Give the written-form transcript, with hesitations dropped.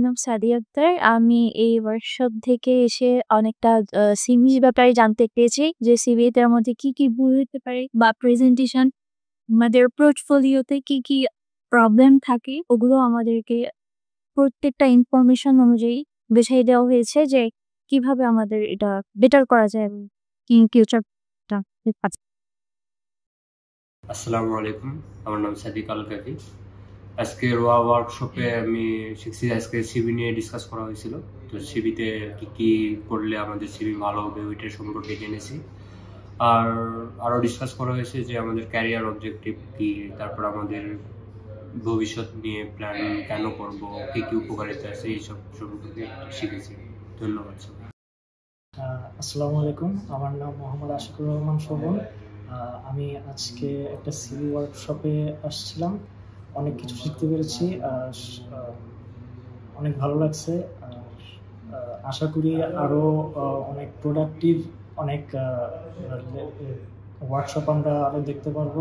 নাম সাদিয়া আক্তার। আমি এই ওয়ার্কশপ থেকে এসে অনেকটা সিভির ব্যাপারে জানতে পেরেছি যে সিভিটার মধ্যে কি ভুল হতে পারে বা প্রেজেন্টেশন আমাদের পোর্টফোলিওতে কি প্রবলেম থাকে ওগুলো আমাদেরকে প্রত্যেকটা ইনফরমেশন অনুযায়ী বুঝিয়ে দেওয়া হয়েছে যে কিভাবে আমাদের এটা বেটার করা যায় এবং ফিউচারটা। আসসালামু আলাইকুম, আমার নাম সাদিক আল কাফি। আজকের ওয়ার্কশপে আমি শিখছি, আজকে সিভি নিয়ে ডিসকাস করা হয়েছিল। তো সিভিতে কি করলে আমাদের সিভি ভালো হবে ওইটার সম্পর্কে জেনেছি। আর আরও ডিসকাস করা হয়েছে যে আমাদের ক্যারিয়ার অবজেক্টিভ কি, তারপর আমাদের ভবিষ্যৎ নিয়ে প্ল্যান কেন করবো, কি উপকারিতা আছে, এইসব সম্পর্কে শিখেছি। ধন্যবাদ সবাই। আসসালামু আলাইকুম, আমার নাম মোহাম্মদ আশিকুর রহমান শোভন। আমি আজকে একটা সিভি ওয়ার্কশপে আসছিলাম, অনেক কিছু শিখতে পেরেছি, অনেক ভালো লাগছে। আশা করি আরও অনেক প্রোডাক্টিভ অনেক ওয়ার্কশপ আমরা আরও দেখতে পারবো।